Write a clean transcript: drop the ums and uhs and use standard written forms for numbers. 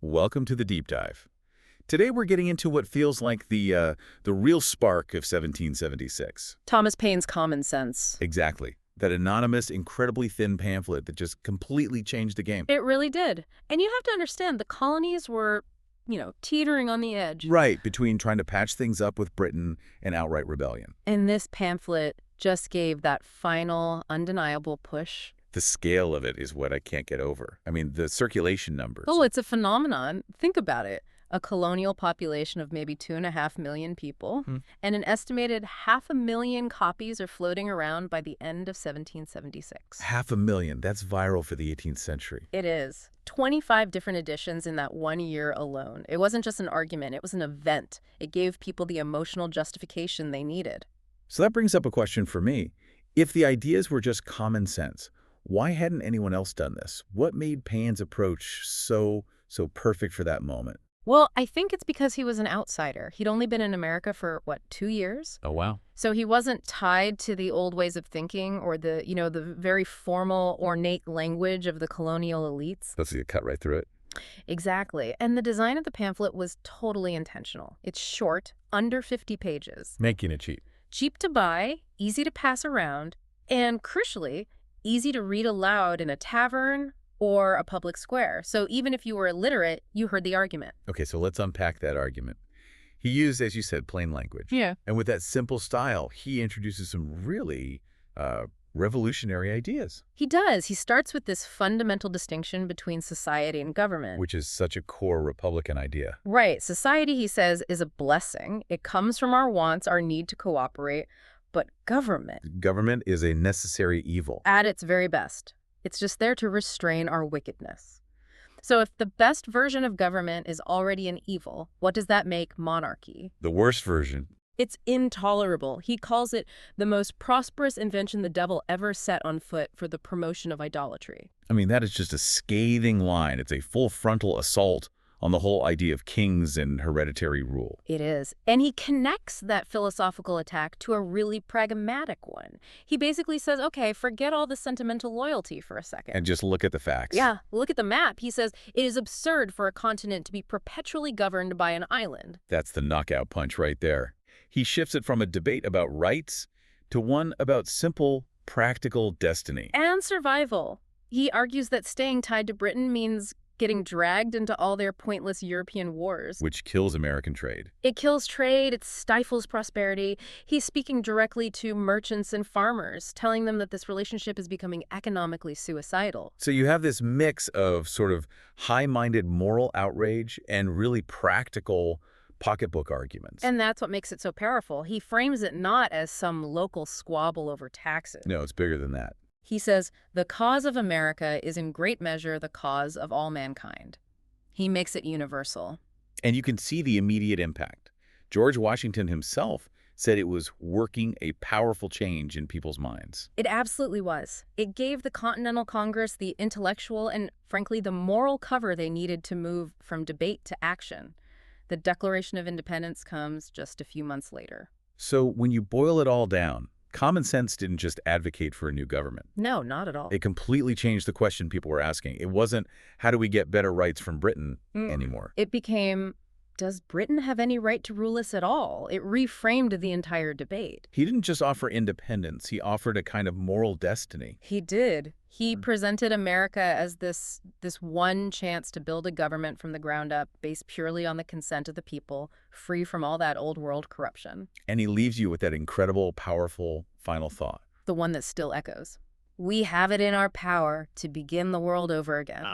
Welcome to the deep dive. Today we're getting into what feels like the real spark of 1776. Thomas Paine's Common Sense. Exactly. That anonymous, incredibly thin pamphlet that just completely changed the game. It really did. And you have to understand, the colonies were, teetering on the edge. Right, between trying to patch things up with Britain and outright rebellion. And this pamphlet just gave that final, undeniable push. The scale of it is what I can't get over. I mean, the circulation numbers. Oh, it's a phenomenon. Think about it. A colonial population of maybe 2.5 million people, and an estimated 500,000 copies are floating around by the end of 1776. 500,000, that's viral for the 18th century. It is. 25 different editions in that 1 year alone. It wasn't just an argument, it was an event. It gave people the emotional justification they needed. So that brings up a question for me. If the ideas were just common sense, why hadn't anyone else done this? What made Paine's approach so perfect for that moment? Well, I think it's because he was an outsider. He'd only been in America for, 2 years? Oh, wow. So he wasn't tied to the old ways of thinking or the very formal, ornate language of the colonial elites. Let's see it cut right through it. Exactly. And the design of the pamphlet was totally intentional. It's short, under 50 pages. Making it cheap. Cheap to buy, easy to pass around, and crucially, easy to read aloud in a tavern or a public square. So even if you were illiterate, you heard the argument. Okay, so let's unpack that argument. He used, as you said, plain language. Yeah. And with that simple style, he introduces some really revolutionary ideas. He does. He starts with this fundamental distinction between society and government. Which is such a core Republican idea. Right. Society, he says, is a blessing. It comes from our wants, our need to cooperate. But government... Government is a necessary evil. At its very best. It's just there to restrain our wickedness. So if the best version of government is already an evil, what does that make monarchy? The worst version. It's intolerable. He calls it the most prosperous invention the devil ever set on foot for the promotion of idolatry. I mean, that is just a scathing line. It's a full frontal assault on the whole idea of kings and hereditary rule. It is. And he connects that philosophical attack to a really pragmatic one. He basically says, okay, forget all the sentimental loyalty for a second. And just look at the facts. Yeah, look at the map. He says it is absurd for a continent to be perpetually governed by an island. That's the knockout punch right there. He shifts it from a debate about rights to one about simple, practical destiny. And survival. He argues that staying tied to Britain means getting dragged into all their pointless European wars. Which kills American trade. It kills trade, it stifles prosperity. He's speaking directly to merchants and farmers, telling them that this relationship is becoming economically suicidal. So you have this mix of sort of high-minded moral outrage and really practical pocketbook arguments. And that's what makes it so powerful. He frames it not as some local squabble over taxes. No, it's bigger than that. He says, the cause of America is in great measure the cause of all mankind. He makes it universal. And you can see the immediate impact. George Washington himself said it was working a powerful change in people's minds. It absolutely was. It gave the Continental Congress the intellectual and, frankly, the moral cover they needed to move from debate to action. The Declaration of Independence comes just a few months later. So when you boil it all down, common sense didn't just advocate for a new government. No, not at all. It completely changed the question people were asking. It wasn't, how do we get better rights from Britain anymore? It became, does Britain have any right to rule us at all? It reframed the entire debate. He didn't just offer independence. He offered a kind of moral destiny. He did. He presented America as this one chance to build a government from the ground up based purely on the consent of the people, free from all that old world corruption. And he leaves you with that incredible, powerful final thought. The one that still echoes. We have it in our power to begin the world over again.